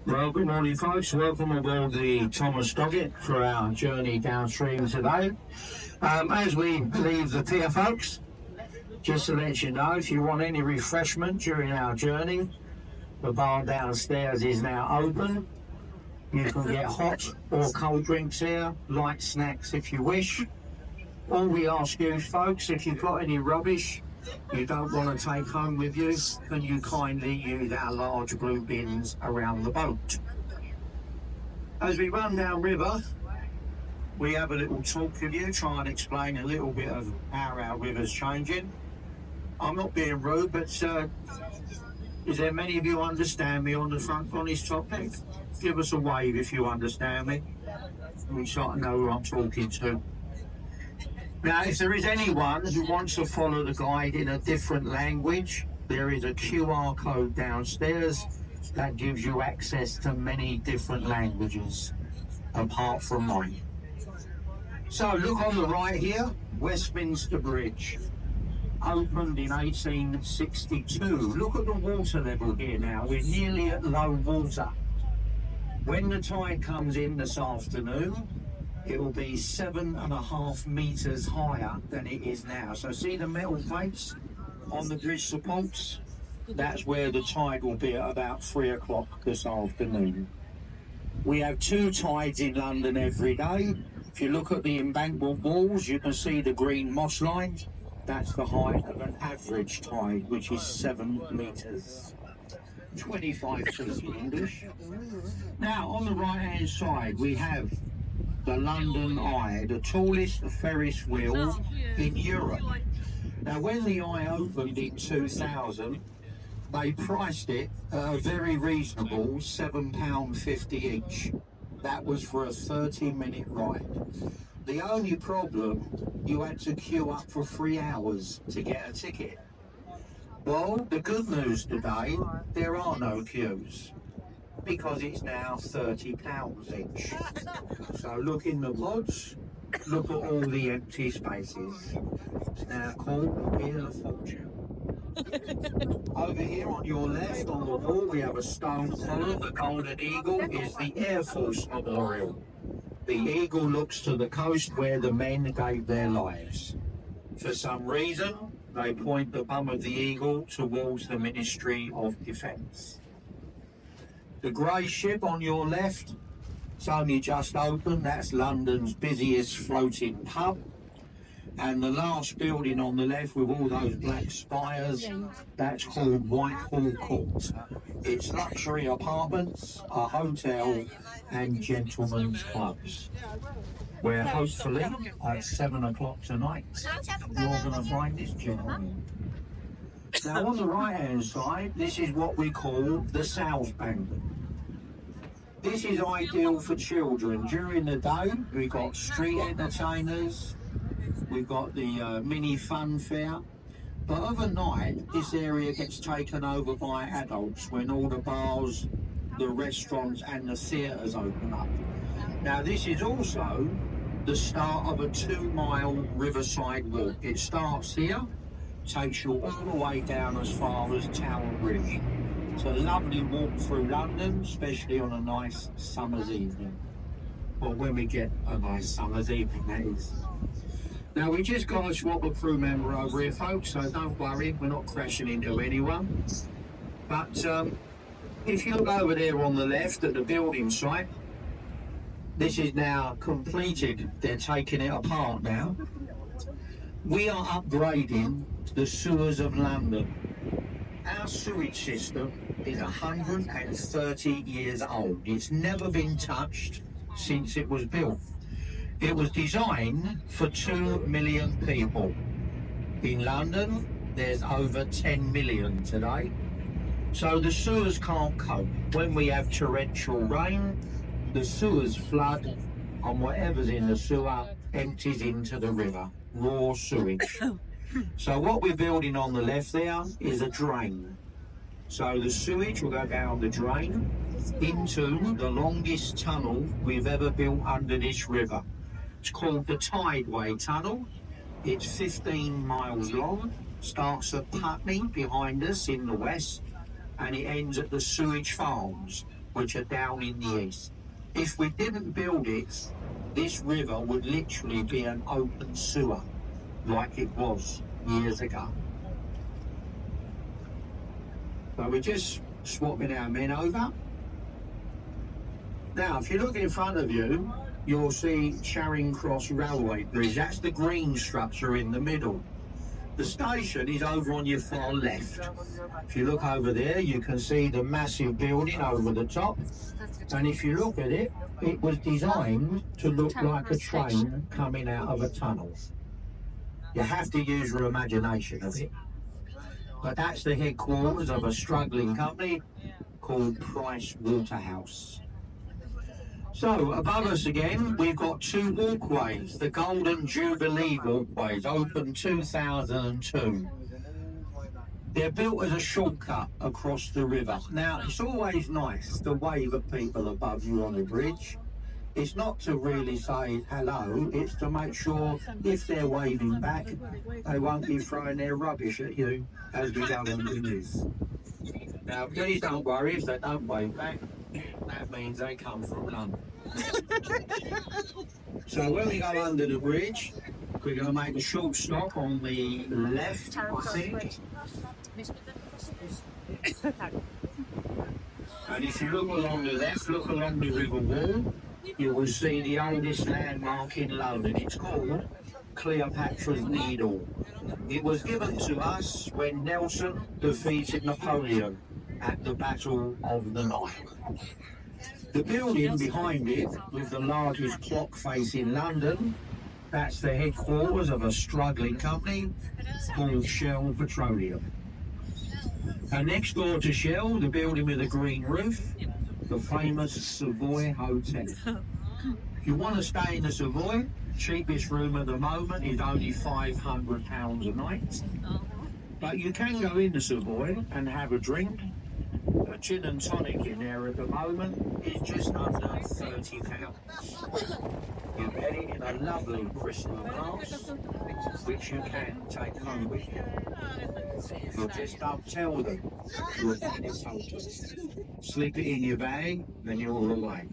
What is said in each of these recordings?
Well, good morning, folks. Welcome aboard the Thomas Doggett for our journey downstream today. As we leave the pier, folks, just to let you know, if you want any refreshment during our journey, the bar downstairs is now open. You can get hot or cold drinks here, light snacks if you wish. All we ask you, folks, if you've got any rubbish you don't want to take home with you, then you kindly use our large blue bins around the boat. As we run down river, we have a little talk with you, try and explain a little bit of how our river's changing. I'm not being rude, but is there many of you understand me on the front on this topic? Give us a wave if you understand me. We sort of know who I'm talking to. Now, if there is anyone who wants to follow the guide in a different language, there is a QR code downstairs that gives you access to many different languages, apart from mine. So, look on the right here, Westminster Bridge, opened in 1862. Look at the water level here now, we're nearly at low water. When the tide comes in this afternoon, it will be 7.5 metres higher than it is now. So see the metal plates on the bridge supports? That's where the tide will be at about 3 o'clock this afternoon. We have two tides in London every day. If you look at the embankment walls, you can see the green moss line. That's the height of an average tide, which is 7 metres. 25 feet in English. Now, on the right-hand side, we have the London Eye, the tallest Ferris wheel in Europe. Now, when the Eye opened in 2000, they priced it at a very reasonable £7.50 each. That was for a 30-minute ride. The only problem, you had to queue up for 3 hours to get a ticket. Well, the good news today, there are no queues, because it's now £30 each. So look in the pods, look at all the empty spaces. It's now called the Wheel of Fortune. Over here on your left on the wall we have a stone column. The Golden Eagle is the Air Force Memorial. The eagle looks to the coast where the men gave their lives. For some reason, they point the bum of the eagle towards the Ministry of Defence. The grey ship on your left, it's only just opened, that's London's busiest floating pub. And the last building on the left with all those black spires, that's called Whitehall Court. It's luxury apartments, a hotel and gentlemen's clubs, where hopefully at 7 o'clock tonight, you're going to find this gentleman. Now on the right hand side, this is what we call the South Bank. This is ideal for children. During the day, we've got street entertainers, we've got the mini fun fair, but overnight, this area gets taken over by adults when all the bars, the restaurants and the theatres open up. Now this is also the start of a 2-mile riverside walk. It starts here, takes you all the way down as far as Tower Bridge. It's a lovely walk through London, especially on a nice summer's evening. Well, when we get a nice summer's evening, that is. Now, we just got a swap a crew member over here, folks, so don't worry, we're not crashing into anyone. But if you look over there on the left at the building site, this is now completed. They're taking it apart now. We are upgrading the sewers of London. Our sewage system is 130 years old. It's never been touched since it was built. It was designed for 2 million people. In London, there's over 10 million today. So the sewers can't cope. When we have torrential rain, the sewers flood, and whatever's in the sewer empties into the river. Raw sewage. So what we're building on the left there is a drain. So the sewage will go down the drain into the longest tunnel we've ever built under this river. It's called the Tideway Tunnel. It's 15 miles long, starts at Putney behind us in the west, and it ends at the sewage farms, which are down in the east. If we didn't build it, this river would literally be an open sewer, like it was years ago. So we're just swapping our men over. Now, if you look in front of you, you'll see Charing Cross Railway Bridge. That's the green structure in the middle. The station is over on your far left. If you look over there, you can see the massive building over the top. And if you look at it, it was designed to look like a train coming out of a tunnel. You have to use your imagination a bit. But that's the headquarters of a struggling company called Price Waterhouse. So above us again, we've got two walkways, the Golden Jubilee walkways, opened 2002. They're built as a shortcut across the river. Now, it's always nice to wave at people above you on a bridge. It's not to really say hello, it's to make sure if they're waving back, they won't be throwing their rubbish at you as we go underneath. Now, please don't worry if they don't wave back. That means they come from London. So when we go under the bridge, we're going to make a short stop on the left, I think. And if you look along the left, look along the river wall, you will see the oldest landmark in London. It's called Cleopatra's Needle. It was given to us when Nelson defeated Napoleon at the Battle of the Nile. The building behind it, with the largest clock face in London, that's the headquarters of a struggling company called Shell Petroleum. And next door to Shell, the building with the green roof, the famous Savoy Hotel. If you want to stay in the Savoy, cheapest room at the moment is only £500 a night. But you can go in the Savoy and have a drink. A gin and tonic in there at the moment is just under £30. You get it in a lovely crystal glass, which you can take home with you. You just don't tell them you're in this hotel. Slip it in your bag, then you're all away.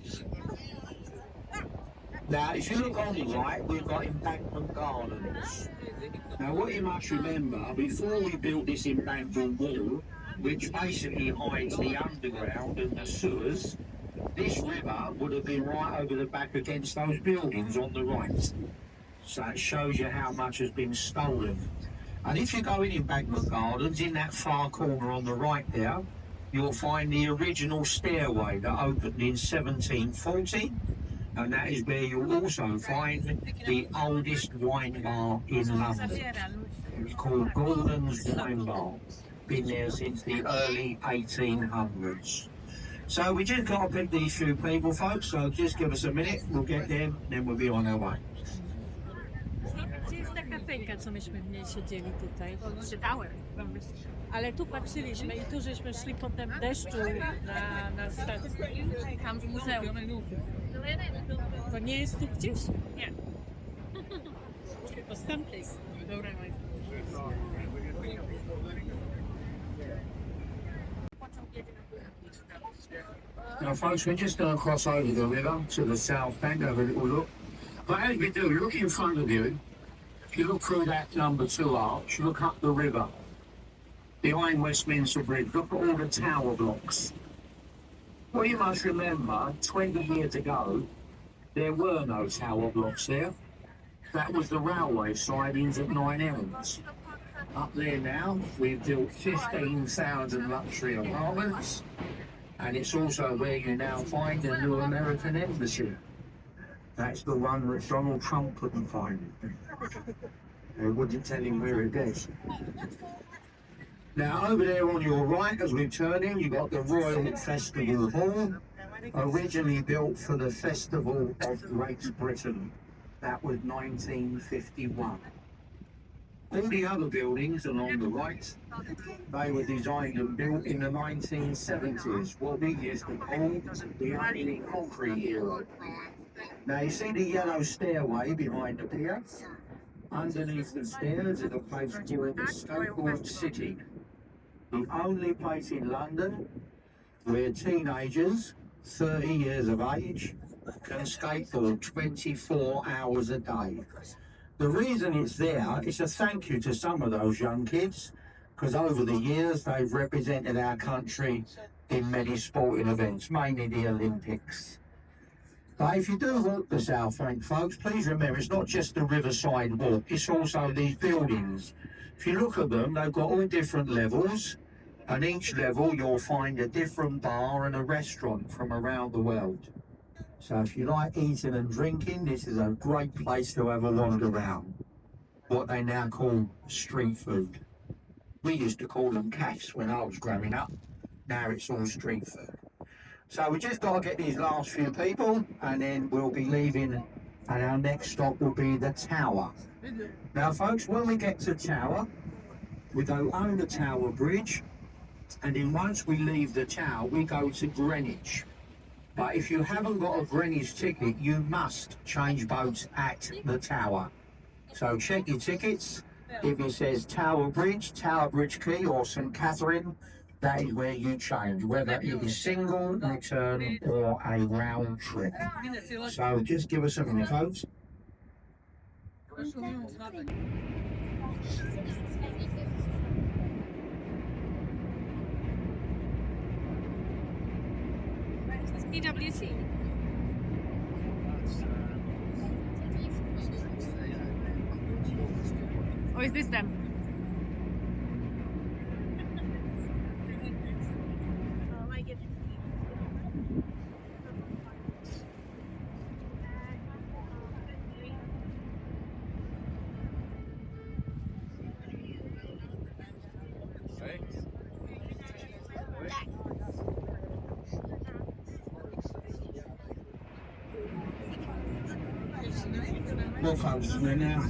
Now, if you look on the right, we've got Embankment Gardens. Now, what you must remember, before we built this embankment wall, which basically hides the underground and the sewers, this river would have been right over the back against those buildings on the right. So it shows you how much has been stolen. And if you go in Embankment Gardens, in that far corner on the right there, you'll find the original stairway that opened in 1740. And that is where you'll also find the oldest wine bar in London. It's called Gordon's Wine Bar. Been there since the early 1800s. So we just got to pick these few people, folks, so just give us a minute, we'll get them, then we'll be on our way. Gdzie jest ta kafejka, co myśmy w niej siedzieli tutaj? Czytałem. Ale tu patrzyliśmy i tu żeśmy szli potem w deszczu na stację. Tam w muzeum. To nie jest tu gdzieś? Nie. To z tamtej strony. Dobra. Now folks, we're just going to cross over the river to the south bank, have a little look. But as we do, look in front of you. If you look through that number 2 arch, look up the river. Behind Westminster Bridge, look at all the tower blocks. Well, you must remember, 20 years ago, there were no tower blocks there. That was the railway sidings at 9 Elms. Up there now, we've built 15,000 luxury apartments, and it's also where you now find the new American embassy. That's the one that Donald Trump couldn't find. They wouldn't tell him where it is. Now, over there on your right, as we turn in, you've got the Royal Festival Hall, originally built for the Festival of Great Britain. That was 1951. All the other buildings along the right, they were designed and built in the 1970s, what we used to call the early concrete era. Now you see the yellow stairway behind the pier? Underneath the stairs is a place called the Skateboard City, the only place in London where teenagers 30 years of age, can skateboard 24 hours a day. The reason it's there is a thank you to some of those young kids, because over the years they've represented our country in many sporting events, mainly the Olympics. But if you do walk the South Bank, folks, please remember it's not just the riverside walk, it's also these buildings. If you look at them, they've got all different levels, and each level you'll find a different bar and a restaurant from around the world. So if you like eating and drinking, this is a great place to have a wander around. What they now call street food. We used to call them cafes when I was growing up. Now it's all street food. So we just got to get these last few people, and then we'll be leaving, and our next stop will be the Tower. Now folks, when we get to Tower, we go over the Tower Bridge, and then once we leave the Tower, we go to Greenwich. But if you haven't got a Greenwich ticket, you must change boats at the Tower. So check your tickets. If it says Tower Bridge Quay or St Catherine, that is where you change, whether it is single, return or a round trip. So just give us a minute, folks. PwC. Or is this them? Well folks, we're now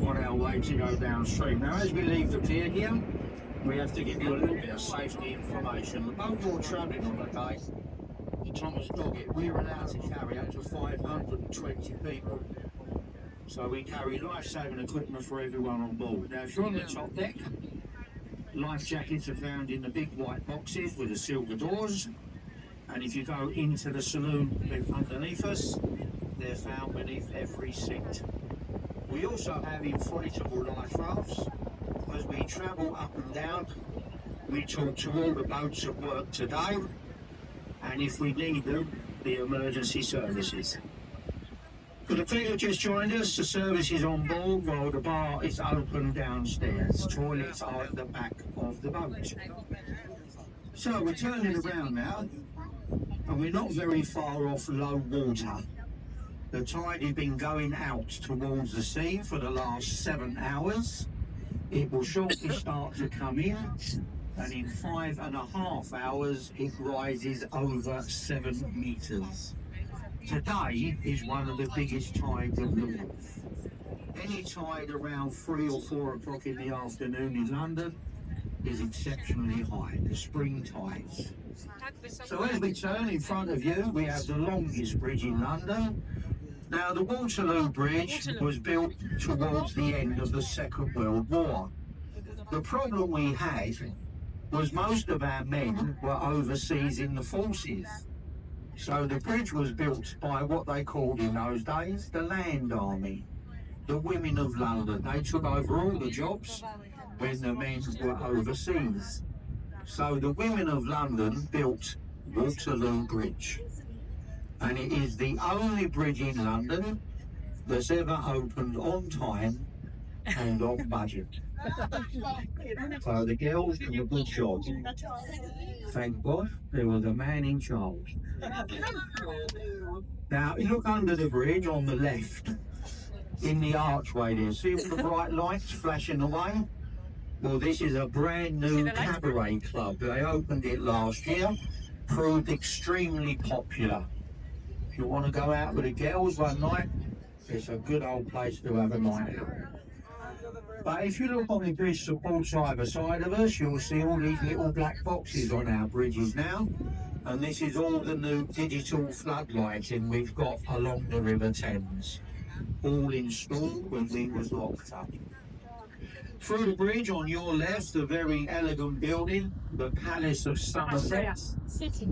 on our way to go downstream. Now as we leave the pier here, we have to give you a little bit of safety information. The boat you're travelling on today, the Thomas Doggett, we're allowed to carry up to 520 people. So we carry life-saving equipment for everyone on board. Now if you're on the top deck, life jackets are found in the big white boxes with the silver doors. And if you go into the saloon underneath us, they're found beneath every seat. We also have inflatable life rafts. As we travel up and down, we talk to all the boats at work today, and if we need them, the emergency services. For the people who just joined us, the service is on board while the bar is open downstairs. Toilets are at the back of the boat. So we're turning around now, and we're not very far off low water. The tide has been going out towards the sea for the last 7 hours. It will shortly start to come in, and in 5.5 hours it rises over 7 metres. Today is one of the biggest tides of the month. Any tide around 3 or 4 o'clock in the afternoon in London is exceptionally high, the spring tides. So as we turn in front of you, we have the longest bridge in London. Now the Waterloo Bridge was built towards the end of the Second World War. The problem we had was most of our men were overseas in the forces. So the bridge was built by what they called in those days the Land Army, the women of London. They took over all the jobs when the men were overseas. So the women of London built Waterloo Bridge. And it is the only bridge in London that's ever opened on time and on budget. So the girls did a good job. Thank God there was a man in charge. Now, you look under the bridge on the left, in the archway there, see all the bright lights flashing away? Well, this is a brand new cabaret club. They opened it last year, proved extremely popular. If you want to go out with the girls one night, it's a good old place to have a night out. But if you look on the bridge supports either side of us, you'll see all these little black boxes on our bridges now. And this is all the new digital floodlighting we've got along the River Thames, all installed when we was locked up. Through the bridge on your left, a very elegant building, the Palace of Somerset. City.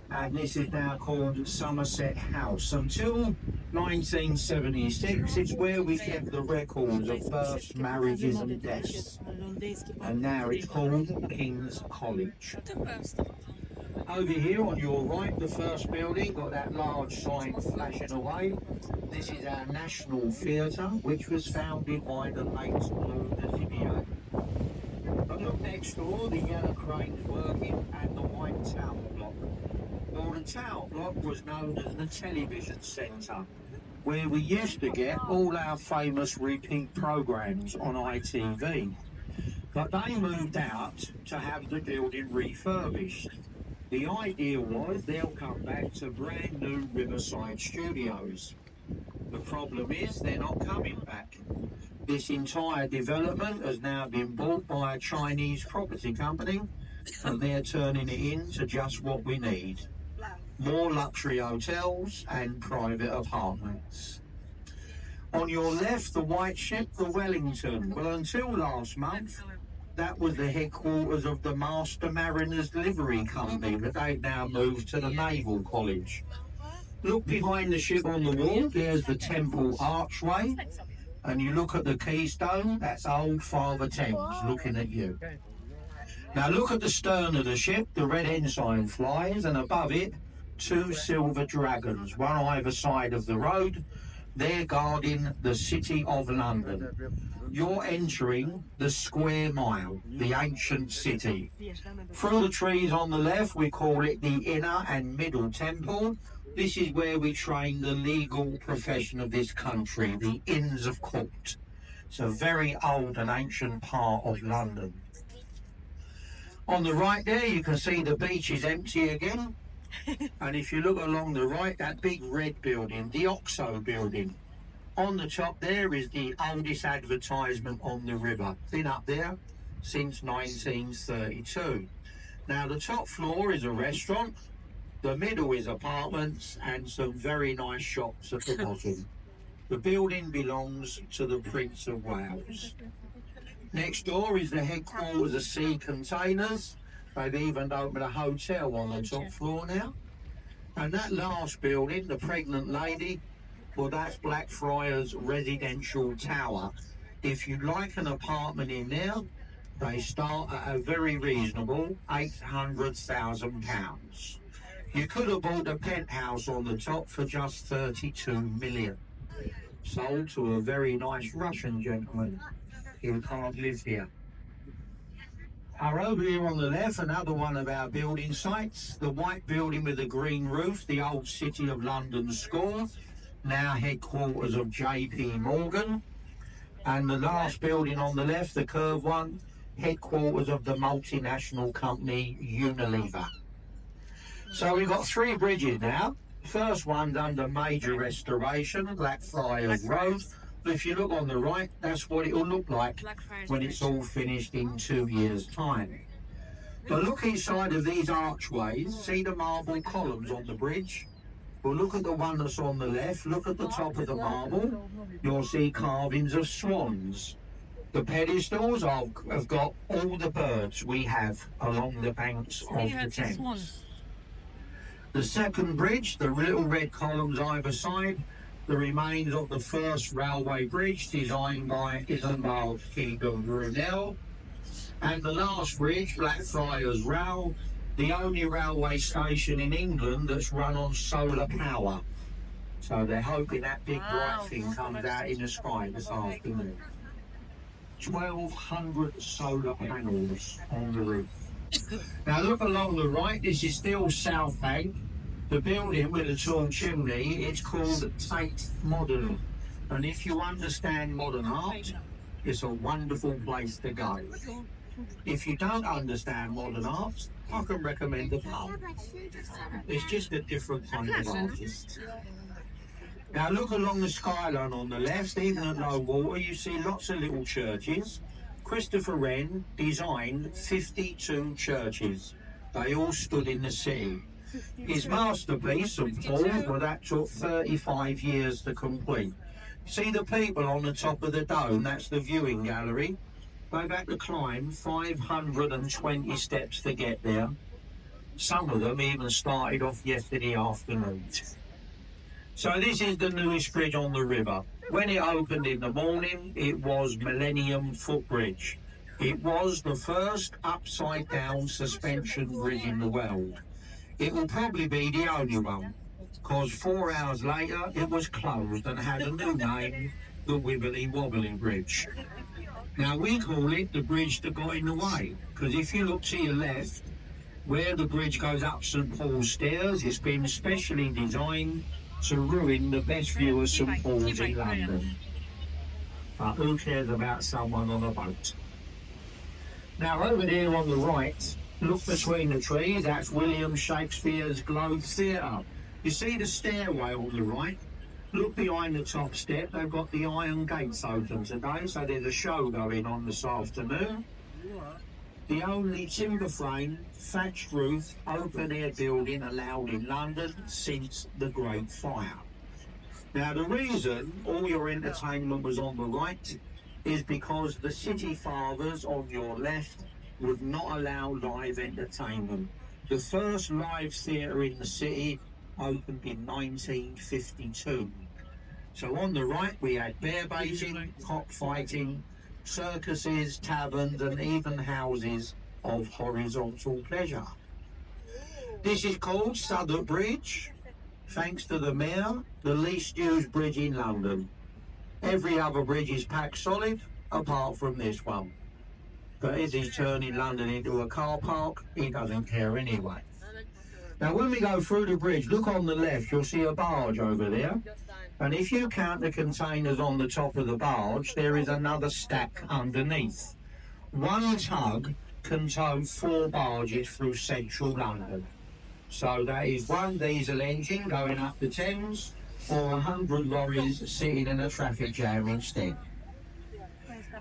And this is now called Somerset House. Until 1976, it's where we kept the records of births, marriages and deaths. And now it's called King's College. Over here on your right, the first building, got that large sign flashing away. This is our National Theatre, which was founded by the late Lord Olivier. But look next door, the yellow crane's working and the white tower block. Well, the tower block was known as the television centre, where we used to get all our famous repeat programmes on ITV. But they moved out to have the building refurbished. The idea was they'll come back to brand new Riverside Studios. The problem is they're not coming back. This entire development has now been bought by a Chinese property company, and they're turning it into just what we need. More luxury hotels and private apartments. On your left, the white ship, the Wellington. Well, until last month, that was the headquarters of the Master Mariners Livery Company, but they've now moved to the Naval College. Look behind the ship on the wall, there's the Temple Archway, and you look at the keystone, that's old Father Thames looking at you. Now look at the stern of the ship, the red ensign flies, and above it, two silver dragons, one either side of the road. They're guarding the City of London. You're entering the Square Mile, the ancient city. Through the trees on the left, we call it the Inner and Middle Temple. This is where we train the legal profession of this country, the Inns of Court. It's a very old and ancient part of London. On the right there, you can see the beach is empty again. And if you look along the right, that big red building, the Oxo building. On the top there is the oldest advertisement on the river. Been up there since 1932. Now the top floor is a restaurant, the middle is apartments and some very nice shops at the bottom. The building belongs to the Prince of Wales. Next door is the headquarters of Sea Containers. They've even opened a hotel on the top floor now. And that last building, the Pregnant Lady, well, that's Blackfriars Residential Tower. If you'd like an apartment in there, they start at a very reasonable £800,000. You could have bought a penthouse on the top for just 32 million. Sold to a very nice Russian gentleman who can't live here. Over here on the left, another one of our building sites, the white building with the green roof, the old City of London School, now headquarters of JP Morgan. And the last building on the left, the curved one, headquarters of the multinational company Unilever. So we've got three bridges now. The first one's under major restoration, Blackfriars Road. But if you look on the right, that's what it will look like when it's all finished in 2 years' time. But look inside of these archways, see the marble columns on the bridge? Well, look at the one that's on the left, look at the top of the marble, you'll see carvings of swans. The pedestals have got all the birds we have along the banks of the Thames. The second bridge, the little red columns either side, the remains of the first railway bridge designed by Isambard Kingdom Brunel. And the last bridge, Blackfriars Rail, the only railway station in England that's run on solar power. So they're hoping that big bright thing comes out in the sky this afternoon. 1,200 solar panels on the roof. Now look along the right, this is still South Bank. The building with the tall chimney, it's called Tate Modern. And if you understand modern art, it's a wonderful place to go. If you don't understand modern art, I can recommend the pub. It's just a different kind of artist. Now look along the skyline on the left, even at low water, you see lots of little churches. Christopher Wren designed 52 churches. They all stood in the city. His masterpiece of Paul, well, that took 35 years to complete. See the people on the top of the dome, that's the viewing gallery. they've had to climb 520 steps to get there. Some of them even started off yesterday afternoon. So this is the newest bridge on the river. When it opened in the morning, it was Millennium Footbridge. It was the first upside-down suspension bridge in the world. It will probably be the only one, because 4 hours later it was closed and had a new name, the Wibbly Wobbly Bridge. Now we call it the bridge that got in the way, because if you look to your left, where the bridge goes up St Paul's Stairs, it's been specially designed to ruin the best view of St Paul's in London. But who cares about someone on a boat? Now over there on the right, look between the trees, that's William Shakespeare's Globe Theatre. You see the stairway on the right? Look behind the top step, they've got the iron gates open today, so there's a show going on this afternoon. The only timber frame, thatched roof, open air building allowed in London since the Great Fire. Now the reason all your entertainment was on the right is because the city fathers on your left would not allow live entertainment. The first live theatre in the city opened in 1952. So on the right we had bear baiting, cockfighting, circuses, taverns and even houses of horizontal pleasure. This is called Southwark Bridge, thanks to the Mayor, the least used bridge in London. Every other bridge is packed solid, apart from this one. But as he's turning London into a car park, he doesn't care anyway. Now when we go through the bridge, look on the left, you'll see a barge over there. And if you count the containers on the top of the barge, there is another stack underneath. One tug can tow 4 barges through central London. So that is one diesel engine going up the Thames, or 100 lorries sitting in a traffic jam instead.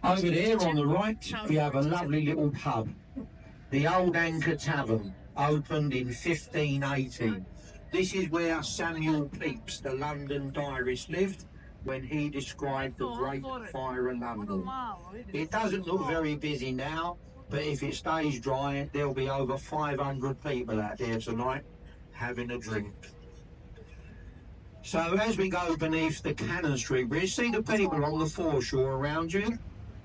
Over there on the right, we have a lovely little pub, the Old Anchor Tavern, opened in 1518. This is where Samuel Pepys, the London diarist, lived when he described the Great Fire of London. It doesn't look very busy now, but if it stays dry, there'll be over 500 people out there tonight having a drink. So as we go beneath the Cannon Street Bridge, see the people on the foreshore around you?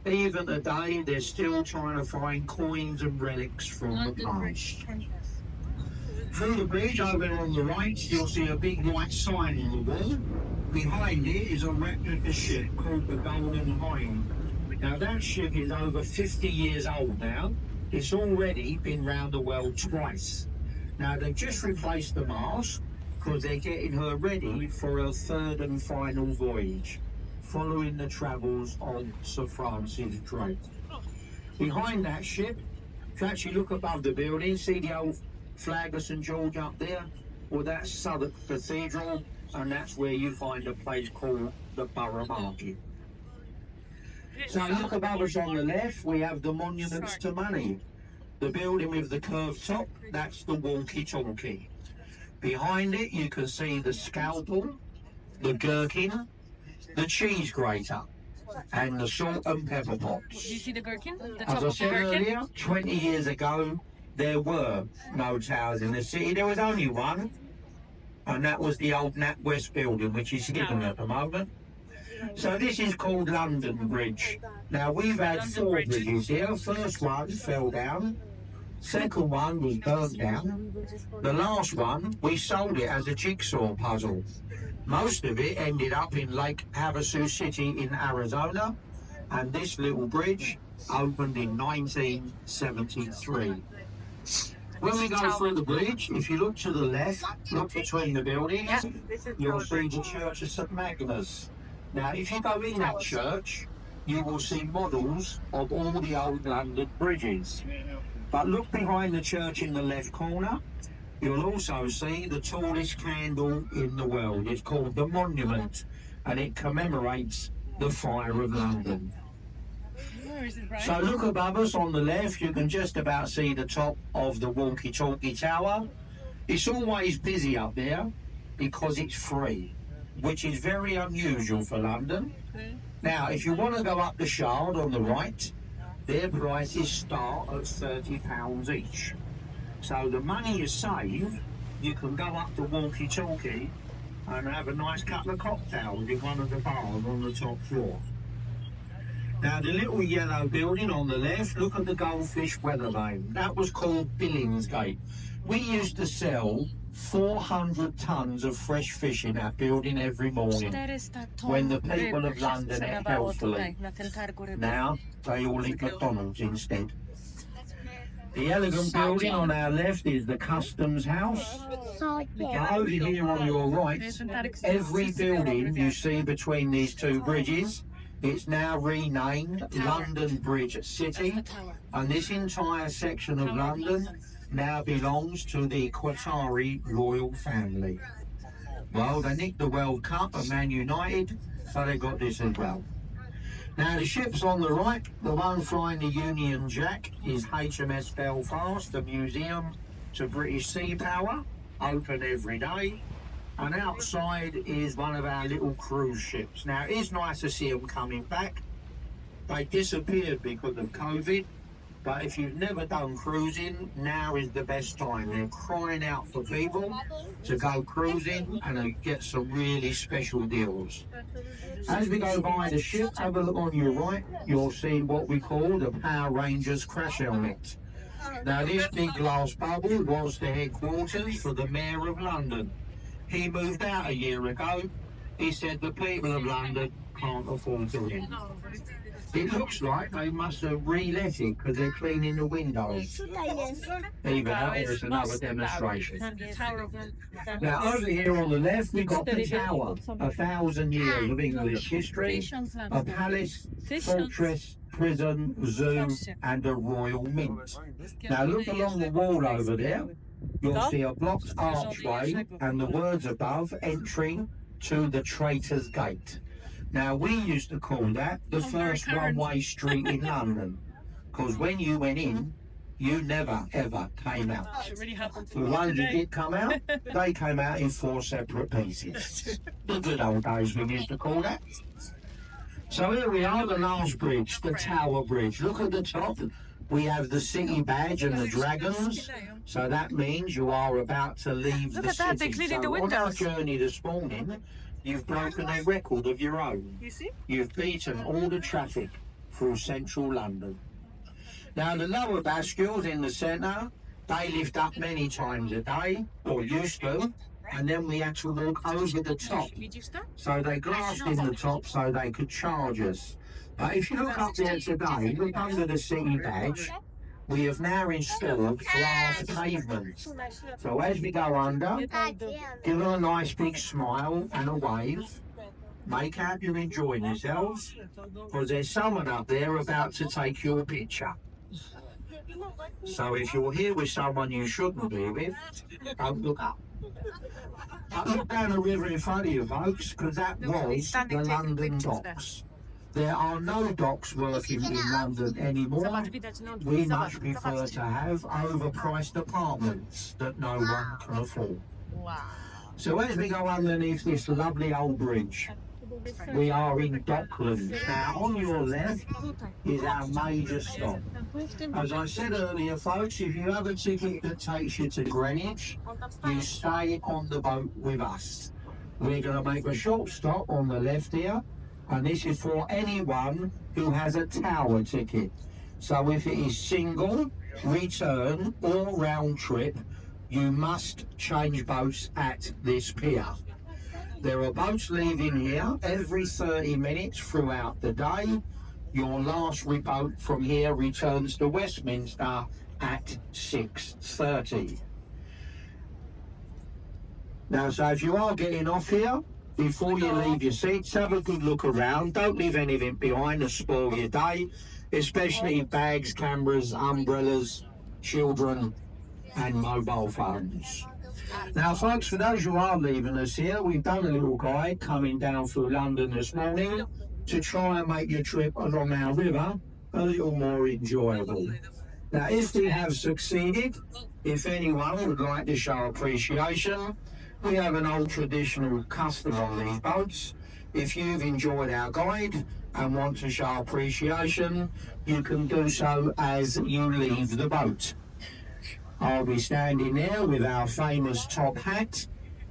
Even today, they're still trying to find coins and relics from the past. Through the bridge over on the right, you'll see a big white sign on the wall. Behind it is a replica ship called the Golden Hind. Now that ship is over 50 years old now. It's already been round the world twice. Now they've just replaced the mast because they're getting her ready for her third and final voyage, following the travels of Sir Francis Drake. Behind that ship, if you actually look above the building, see the old flag of St George up there? Well, that's Southwark Cathedral, and that's where you find a place called the Borough Market. So look above us on the left, we have the Monuments to Money. The building with the curved top, that's the walkie-talkie. Behind it, you can see the scalpel, the gherkin, the cheese grater, and the salt and pepper pots. Do you see the gherkin? As I said earlier, 20 years ago, there were no towers in the city. There was only one, and that was the old NatWest building, which is hidden at the moment. So this is called London Bridge. Now we've had 4 bridges here. First one fell down. Second one was burnt down. The last one, we sold it as a jigsaw puzzle. Most of it ended up in Lake Havasu City in Arizona, and this little bridge opened in 1973. When we go through the bridge, if you look to the left, look between the buildings, you'll see the Church of St Magnus. Now, if you go in that church, you will see models of all the old London bridges. But look behind the church in the left corner, you'll also see the tallest candle in the world. It's called the Monument, and it commemorates the Fire of London. So look above us on the left, you can just about see the top of the walkie-talkie tower. It's always busy up there because it's free, which is very unusual for London. Now, if you want to go up the Shard on the right, their prices start at £30 each. So the money you save, you can go up to Walkie Talkie and have a nice couple of cocktails in one of the bars on the top floor. Now the little yellow building on the left, look at the goldfish weather vane. That was called Billingsgate. We used to sell 400 tons of fresh fish in that building every morning when the people of London ate healthfully. Now they all eat McDonald's instead. The elegant building on our left is the Customs House. But over here on your right, every building you see between these two bridges, it's now renamed London Bridge City, and this entire section of London now belongs to the Qatari royal family. Well, they nicked the World Cup at Man United, so they got this as well. Now the ships on the right, the one flying the Union Jack is HMS Belfast, the museum to British Sea Power, open every day. And outside is one of our little cruise ships. Now it is nice to see them coming back. They disappeared because of COVID, but if you've never done cruising, now is the best time. They're crying out for people to go cruising and get some really special deals. As we go by the ship, have a look on your right, you'll see what we call the Power Rangers crash helmet. Now this big glass bubble was the headquarters for the Mayor of London. He moved out a year ago. He said the people of London can't afford to live. It looks like they must have re-let it because they're cleaning the windows. Even though there's another demonstration. Now over here on the left we've got the Tower, 1,000 years of English history, a palace, fortress, prison, zoo and a royal mint. Now look along the wall over there. You'll see a blocked archway and the words above, entry to the Traitor's Gate. Now we used to call that the first one-way street in London, because when you went in, you never ever came out. The ones who did come out, they came out in 4 separate pieces. The good old days we used to call that. So here we are, the last bridge, the Tower Bridge. Look at the top. We have the city badge and the dragons, so that means you are about to leave the city. They're cleaning the on our windows. journey this morning, you've broken a record of your own. You see? You've beaten all the traffic through central London. Now the lower bascules in the centre, they lift up many times a day, or used to, and then we had to walk over the top. So they glassed in the top so they could charge us. But if you look up there today, look under the city badge, we have now installed glass pavements. So as we go under, give them a nice big smile and a wave. Make out you're enjoying yourselves, because there's someone up there about to take your picture. So if you're here with someone you shouldn't be with, don't look up. But look down the river in front of you, folks, because that was the London docks. There are no docks working in London anymore. We much prefer to have overpriced apartments that no one can afford. So as we go underneath this lovely old bridge, we are in Docklands. Now on your left is our major stop. As I said earlier, folks, if you have a ticket that takes you to Greenwich, you stay on the boat with us. We're going to make a short stop on the left here, and this is for anyone who has a Tower ticket. So if it is single, return or round trip, you must change boats at this pier. There are boats leaving here every 30 minutes throughout the day. Your last boat from here returns to Westminster at 6:30. Now, so if you are getting off here, before you leave your seats, have a good look around. Don't leave anything behind to spoil your day, especially bags, cameras, umbrellas, children and mobile phones. Now folks, for those who are leaving us here, we've done a little guide coming down through London this morning to try and make your trip along our river a little more enjoyable. Now if we have succeeded, if anyone would like to show appreciation, we have an old traditional custom on these boats. If you've enjoyed our guide and want to show appreciation, you can do so as you leave the boat. I'll be standing there with our famous top hat,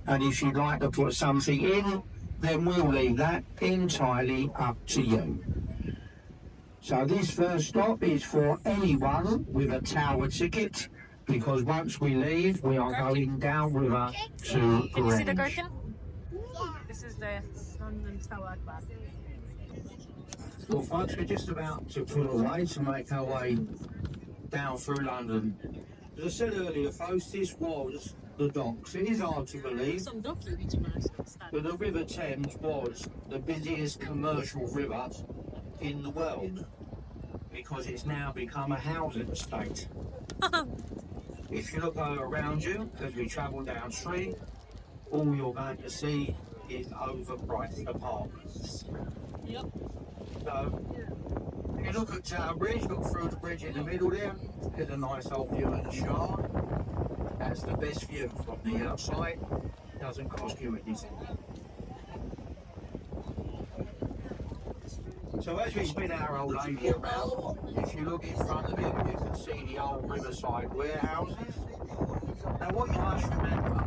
and if you'd like to put something in, then we'll leave that entirely up to you. So this first stop is for anyone with a tower ticket, because once we leave, we are going downriver to Can you see the Greenwich. curtain? This is the London Tower. Well, folks, we're just about to pull away to make our way down through London. As I said earlier, folks, this was the docks. It is hard to believe, but the River Thames was the busiest commercial river in the world, because it's now become a housing estate. If you look around you as we travel downstream, all you're going to see is overpriced apartments. Yep. So, if you look at Tower Bridge, look through the bridge in the middle there, there's a nice old view of the Shard. That's the best view from the outside, doesn't cost you anything. So as we spin our old lady around, if you look in front of it, you can see the old riverside warehouses. Now what you must remember,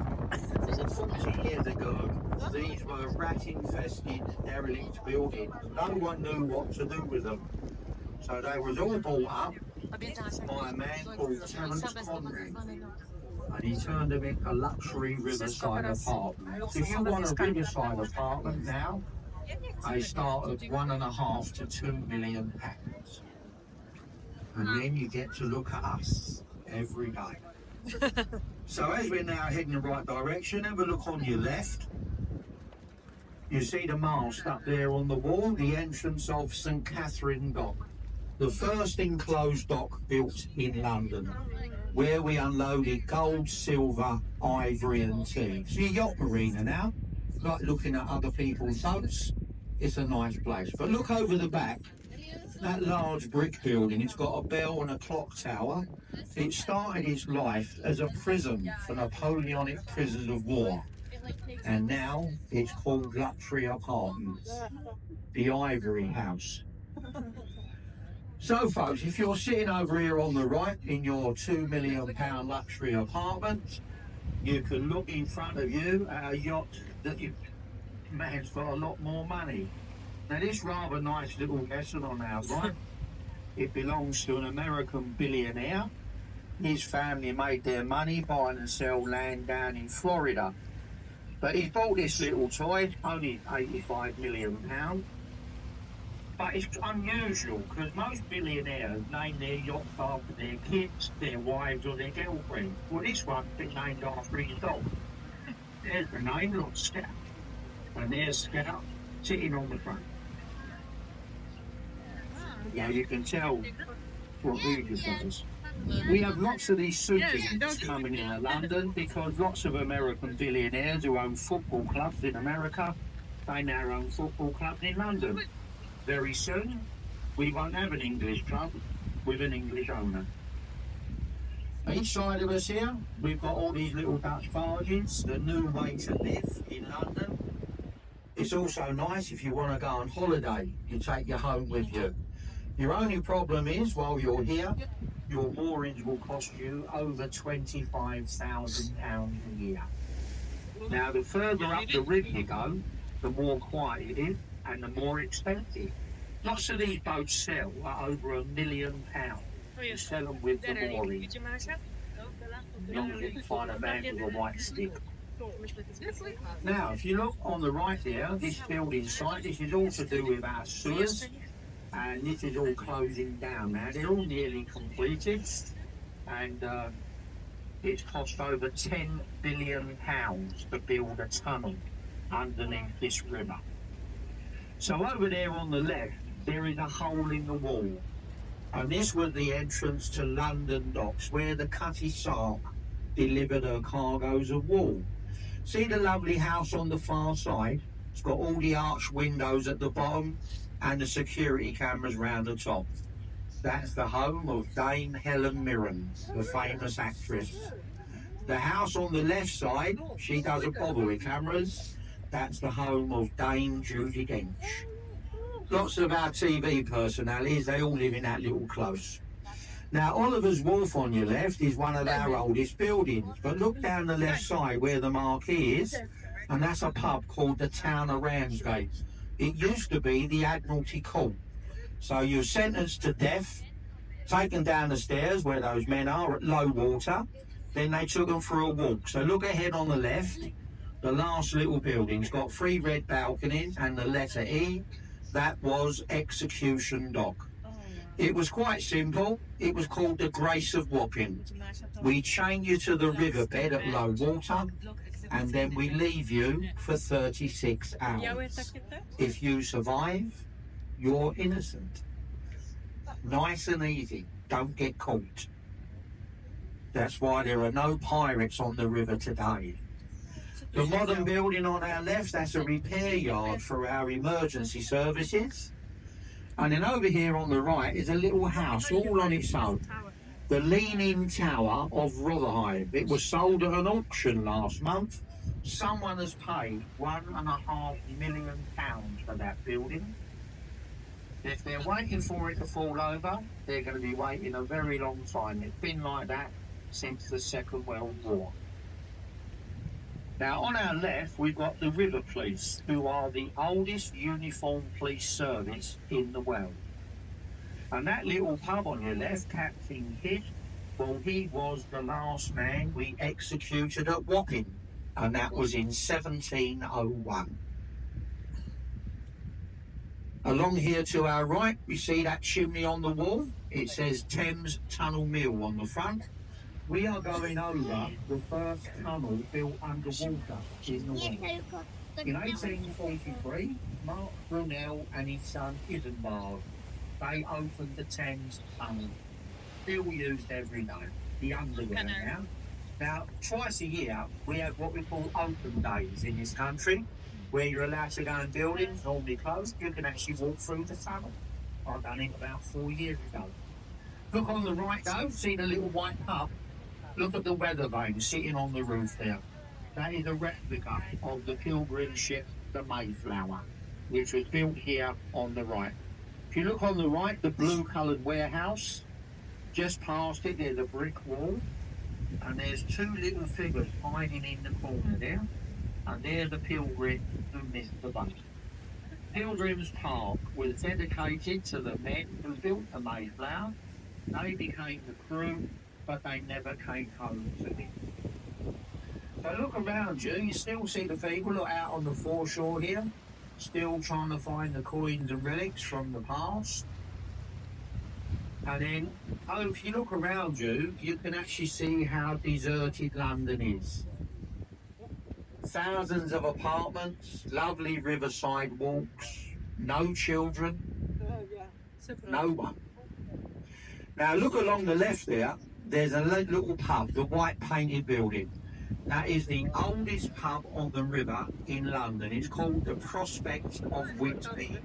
40 years ago, these were rat-infested, derelict buildings. No one knew what to do with them. So they was all bought up by a man called Thomas Doggett, and he turned them into luxury riverside apartments. If you want a riverside apartment now, they start at £1.5 to £2 million. And then you get to look at us every day. So as we're now heading the right direction, have a look on your left. You see the mast up there on the wall, the entrance of St Catherine Dock, the first enclosed dock built in London, where we unloaded gold, silver, ivory and tea. It's a yacht marina now, like looking at other people's boats. It's a nice place. But look over the back, that large brick building, it's got a bell and a clock tower. It started its life as a prison for Napoleonic prisoners of war. And now it's called Luxury Apartments, the Ivory House. So folks, if you're sitting over here on the right in your £2 million luxury apartment, you can look in front of you at a yacht that you man's got a lot more money. Now this rather nice little vessel on our right, it belongs to an American billionaire. His family made their money buying and sell land down in Florida. But he bought this little toy, only £85 million. But it's unusual, because most billionaires name their yachts after their kids, their wives or their girlfriends. Well, this one's been named after his dog. There's the name, look, Scout. And there's Scout sitting on the front. Now you can tell what Regis is. We have lots of these supermarkets coming into London, because lots of American billionaires who own football clubs in America, they now own football clubs in London. Very soon, we won't have an English club with an English owner. Each side of us here, we've got all these little Dutch barges, the new way to live in London. It's also nice if you want to go on holiday, you take your home with you. Your only problem is, while you're here, your moorings will cost you over £25,000 a year. Now, the further up the river you go, the more quiet it is and the more expensive. Lots of these boats sell at over £1 million. You sell them with the moorings. As long as you can find a man with a white stick. Now, if you look on the right here, this building site, this is all to do with our sewers. And this is all closing down now. They're all nearly completed, and it's cost over £10 billion to build a tunnel underneath this river. So over there on the left, there is a hole in the wall, and this was the entrance to London docks, where the Cutty Sark delivered her cargoes of wool. See the lovely house on the far side? It's got all the arched windows at the bottom and the security cameras round the top. That's the home of Dame Helen Mirren, the famous actress. The house on the left side, she doesn't bother with cameras. That's the home of Dame Judi Dench. lots of our TV personalities, they all live in that little close. Now, Oliver's Wharf on your left is one of our oldest buildings, but look down the left side where the marquee is, and that's a pub called the Town of Ramsgate. It used to be the Admiralty Court. So you're sentenced to death, taken down the stairs where those men are at low water, then they took them for a walk. So look ahead on the left, the last little building's got 3 red balconies and the letter E. That was Execution Dock. It was quite simple. It was called the Grace of Wapping. We chain you to the riverbed at low water, and then we leave you for 36 hours. If you survive, you're innocent. Nice and easy. Don't get caught. That's why there are no pirates on the river today. The modern building on our left, that's a repair yard for our emergency services. And then over here on the right is a little house all on its own. The Leaning Tower of Rotherhithe. It was sold at an auction last month. Someone has paid £1.5 million for that building. If they're waiting for it to fall over, they're going to be waiting a very long time. It's been like that since the Second World War. Now, on our left, we've got the River Police, who are the oldest uniformed police service in the world. And that little pub on your left, Captain Kidd, well, he was the last man we executed at Wapping, and that was in 1701. Along here to our right, we see that chimney on the wall. It says Thames Tunnel Mill on the front. We are going over the first tunnel built underwater in the world. In 1843, Mark Brunel and his son Isambard, they opened the Thames Tunnel. Still used every day, the underground now. Now, twice a year, we have what we call open days in this country, where you're allowed to go in buildings, normally closed. You can actually walk through the tunnel. I've done it about 4 years ago. Look on the right though, see the little white pub? Look at the weather vane sitting on the roof there. That is a replica of the pilgrim ship, the Mayflower, which was built here on the right. If you look on the right, the blue-coloured warehouse, just past it, there's a brick wall, and there's 2 little figures hiding in the corner there, and they're the pilgrims who missed the boat. Pilgrims Park was dedicated to the men who built the Mayflower. They became the crew, but they never came home to it. So look around you, you still see the people look out on the foreshore here, still trying to find the coins and relics from the past. And then, if you look around you, you can actually see how deserted London is. Thousands of apartments, lovely riverside walks, no children, no one. Now look along the left there, there's a little pub, the white painted building. That is the oldest pub on the river in London. It's called the Prospect of Whitby.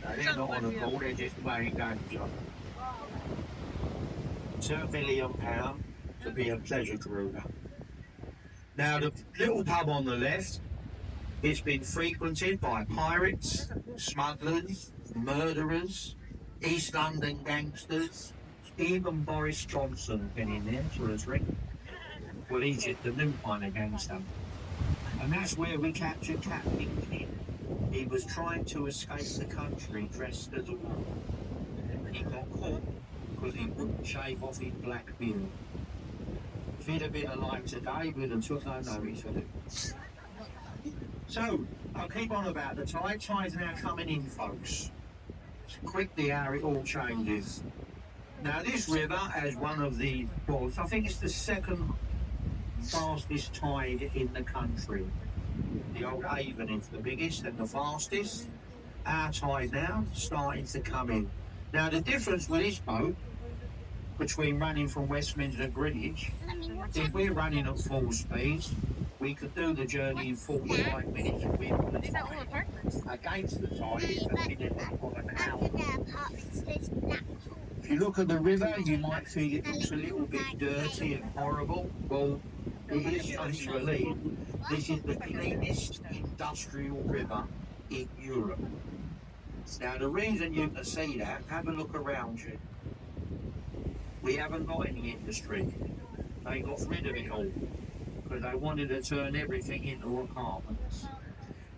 No, they're not on a ball, they're just playing games on. £2 million to be a pleasure cruiser. Now the little pub on the left, it's been frequented by pirates, smugglers, murderers, East London gangsters. Even Boris Johnson been in there for a drink. Well, he's just the new kind of gangster. And that's where we captured Captain Kidd. He was trying to escape the country dressed as a woman. He got caught because he wouldn't shave off his black beard. If he'd have been alive today, we'd have took no notice of it. So, I'll keep on about the tide. Tide's now coming in, folks. It's quickly how it all changes. Now this river has one of the, well, I think it's the second fastest tide in the country. The old Avon is the biggest and the fastest. Our tide now starting to come in. Now the difference with this boat between running from Westminster to Greenwich, if we're running at full speed, we could do the journey in 45 minutes with the tide. Against the tide, it's a minute of an hour. If you look at the river, you might feel it looks a little bit dirty and horrible. Well, it is such relief. This is the cleanest industrial river in Europe. Now the reason you can see that, have a look around you. We haven't got any industry. They got rid of it all because they wanted to turn everything into apartments.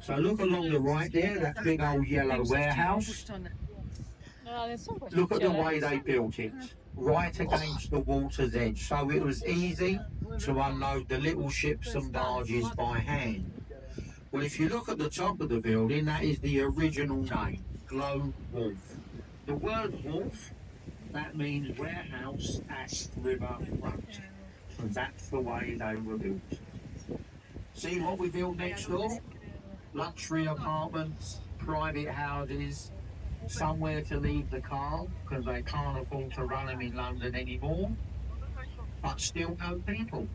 So look along the right there, that big old yellow warehouse. Look at the way they built it, right against the water's edge. So it was easy to unload the little ships and barges by hand. Well, if you look at the top of the building, that is the original name, Globe Wharf. The word wharf, that means warehouse at river front. And that's the way they were built. See what we built next door? Luxury apartments, private houses, somewhere to leave the car because they can't afford to run them in London anymore, but still no people.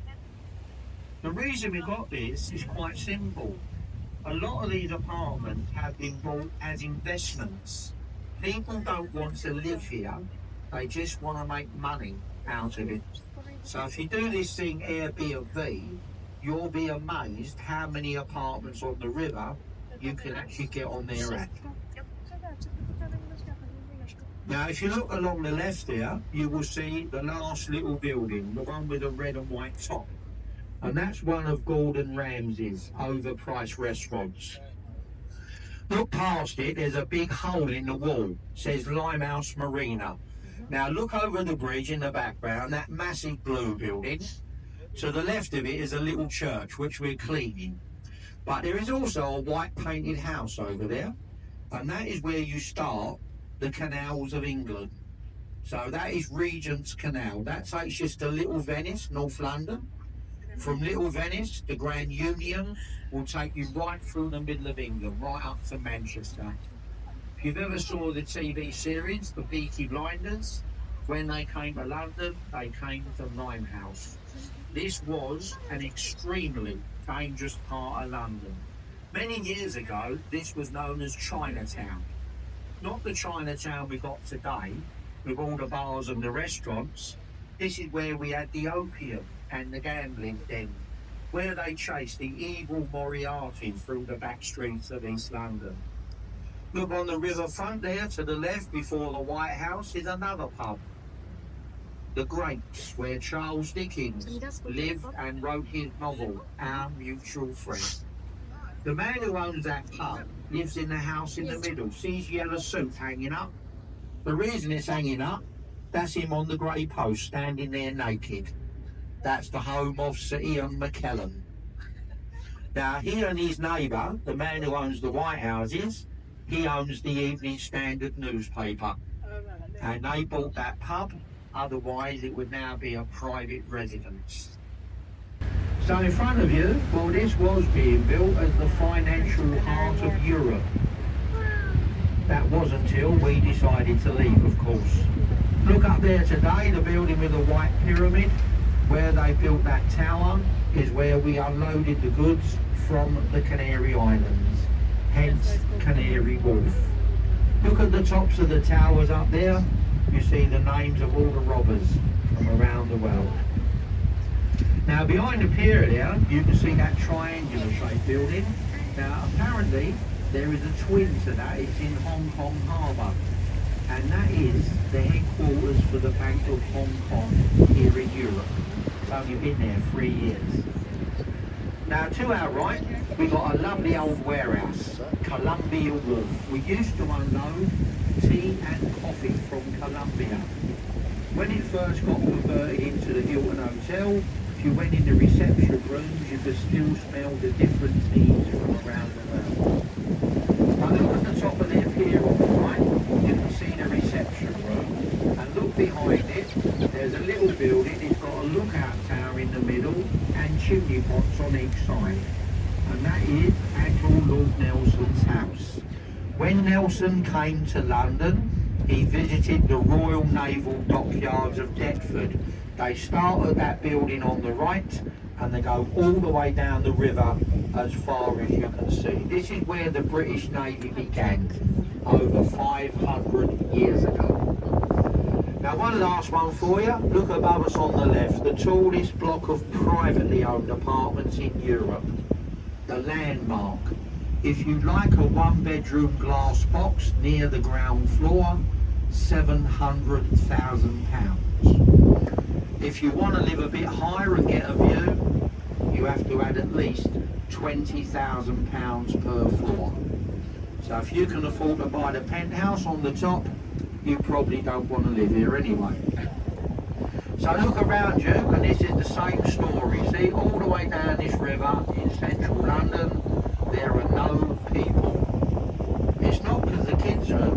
The reason we got this is quite simple. A lot of these apartments have been bought as investments. People don't want to live here, they just want to make money out of it. So if you do this thing Airbnb, you'll be amazed how many apartments on the river you can actually get on their app. Now if you look along the left there, you will see the last little building, the one with the red and white top. And that's one of Gordon Ramsay's overpriced restaurants. Look past it, there's a big hole in the wall, it says Limehouse Marina. Now look over the bridge in the background, that massive blue building. To the left of it is a little church which we're cleaning. But there is also a white painted house over there, and that is where you start the canals of England. So that is Regent's Canal. That takes us to Little Venice, North London. From Little Venice, the Grand Union will take you right through the middle of England, right up to Manchester. If you've ever saw the TV series, the Peaky Blinders, when they came to London, they came to Limehouse. This was an extremely dangerous part of London. Many years ago, this was known as Chinatown. Not the Chinatown we got today, with all the bars and the restaurants. This is where we had the opium and the gambling den, where they chased the evil Moriarty through the back streets of East London. Look on the riverfront there to the left before the White House is another pub. The Grapes, where Charles Dickens lived and wrote his novel, Our Mutual Friend. The man who owns that pub lives in the house in the middle. See his yellow suit hanging up? The reason it's hanging up, that's him on the grey post standing there naked. That's the home of Sir Ian McKellen. Now he and his neighbour, the man who owns the White Houses, he owns the Evening Standard newspaper. And they bought that pub, otherwise it would now be a private residence. So in front of you, well, this was being built as the financial heart of Europe. That was until we decided to leave, of course. Look up there today, the building with the white pyramid, where they built that tower, is where we unloaded the goods from the Canary Islands, hence Canary Wharf. Look at the tops of the towers up there, you see the names of all the robbers from around the world. Now behind the pier there, you can see that triangular shaped building. Now apparently there is a twin to that, it's in Hong Kong Harbour. And that is the headquarters for the Bank of Hong Kong here in Europe. It's only been there 3 years. Now to our right, we've got a lovely old warehouse, Columbia Wharf. We used to unload tea and coffee from Columbia. When it first got converted into the Hilton Hotel, if you went in the reception rooms, you could still smell the different teas from around the world. Now look at the top of their pier on the right, you can see the reception room. And look behind it, there's a little building, it's got a lookout tower in the middle and chimney pots on each side. And that is Admiral Lord Nelson's house. When Nelson came to London, he visited the Royal Naval Dockyards of Deptford. They start at that building on the right and they go all the way down the river as far as you can see. This is where the British Navy began over 500 years ago. Now one last one for you. Look above us on the left, the tallest block of privately owned apartments in Europe. The Landmark. If you'd like a one-bedroom glass box near the ground floor, £700,000. If you want to live a bit higher and get a view, you have to add at least £20,000 per floor. So if you can afford to buy the penthouse on the top, you probably don't want to live here anyway. So look around you, and this is the same story. See, all the way down this river in central London, there are no people. It's not because the kids have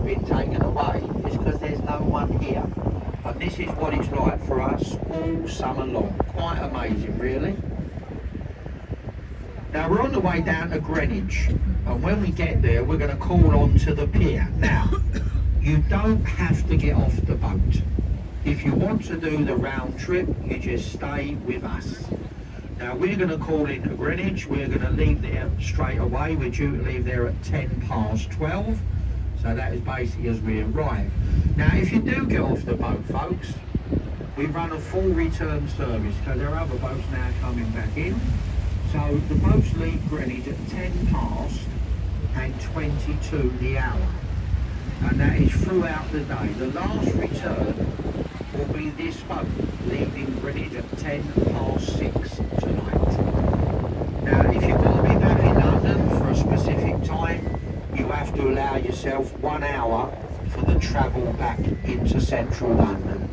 been taken away, it's because there's no one here. And this is what it's like for us all summer long. Quite amazing, really. Now we're on the way down to Greenwich, and when we get there we're going to call on to the pier. Now, you don't have to get off the boat. If you want to do the round trip, you just stay with us. Now we're going to call into Greenwich, we're going to leave there straight away. We're due to leave there at 12:10. So that is basically as we arrive. Now if you do get off the boat, folks, we run a full return service because there are other boats now coming back in. So the boats leave Greenwich at 22 the hour. And that is throughout the day. The last return will be this boat leaving Greenwich at 6:10 tonight. Now if you want to be back in London for a specific time, you have to allow yourself 1 hour for the travel back into central London.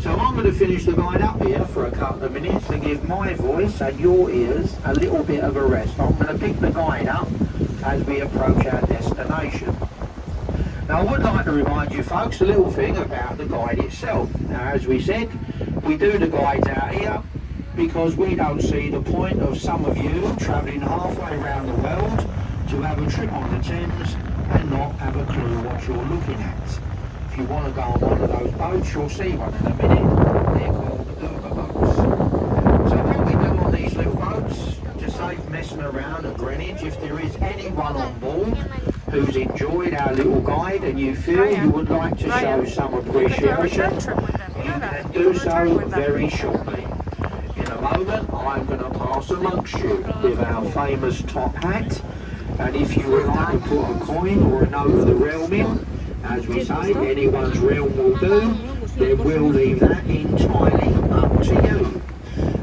So I'm going to finish the guide up here for a couple of minutes to give my voice and your ears a little bit of a rest. I'm going to pick the guide up as we approach our destination. Now I would like to remind you folks a little thing about the guide itself. Now as we said, we do the guides out here because we don't see the point of some of you travelling halfway around the world to have a trip on the Thames and not have a clue what you're looking at. If you want to go on one of those boats, you'll see one in a minute. They're called the Uber boats. So what we do on these little boats, to save messing around at Greenwich, if there is anyone on board who's enjoyed our little guide and you feel you would like to show some appreciation, you can do so very shortly. In a moment, I'm going to pass amongst you with our famous top hat, and if you would like to put a coin or a note of the realm in, as we say, anyone's realm will do, then we'll leave that entirely up to you.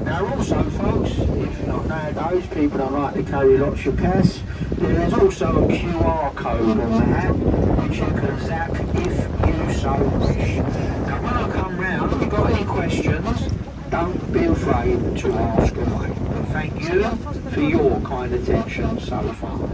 Now also folks, if not nowadays, people don't like to carry lots of cash, there is also a QR code on the hat, which you can zap if you so wish. Now when I come round, if you've got any questions, don't be afraid to ask away. But thank you for your kind attention so far.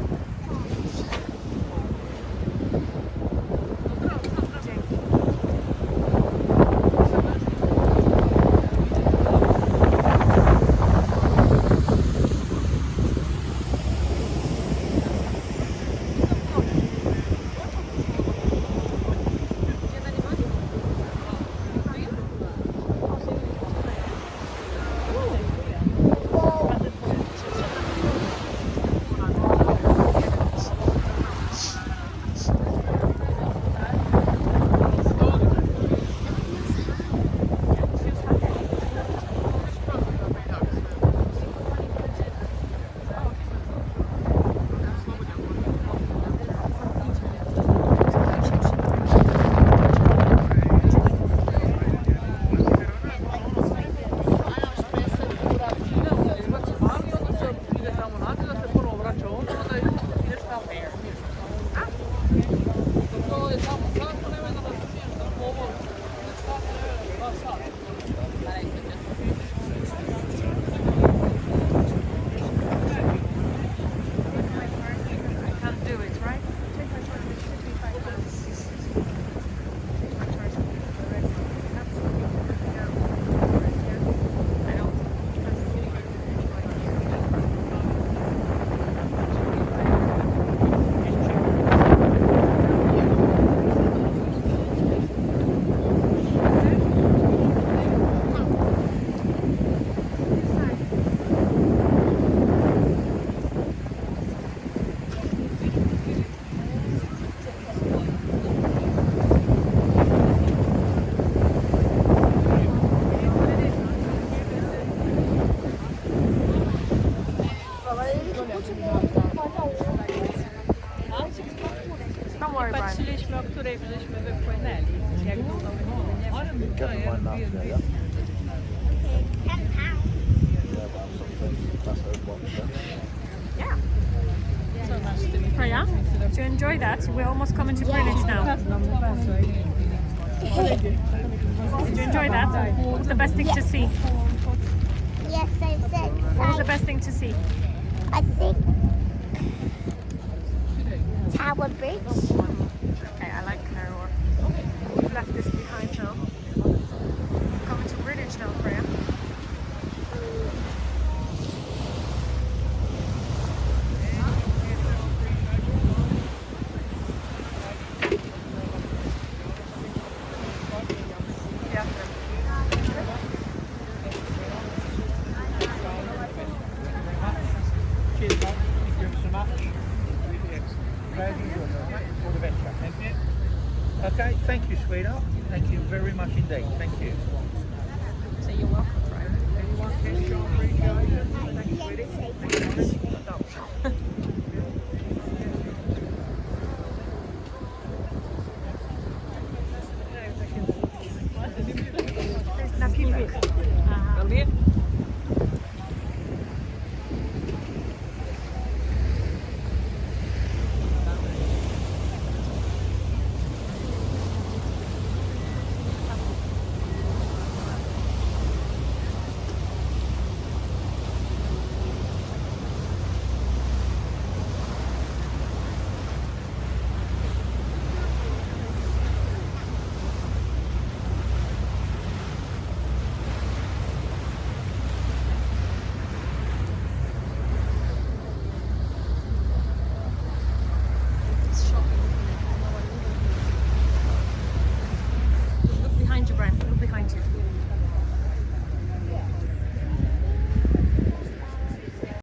Don't worry, Brian. Patrzyliśmy, o której żeśmy wypłynęli. Jak długo wypłyniemy. Catamaran now today, yeah? £10. Yeah, but sometimes that's a one. Yeah. Freya, do you enjoy that? We're almost coming to Greenwich now. Did you enjoy that? What was the best thing to see? Yes, I'm so What was the excited. best thing to see? I think Tower Bridge. Okay, I like her. We've left this behind now. Coming to Greenwich now, Freya. Cheers, mate. Thank you so much. Glad you enjoyed it. All the best, chap. Thank you. Okay, thank you, sweetheart. Thank you very much indeed. Thank you. So you're welcome.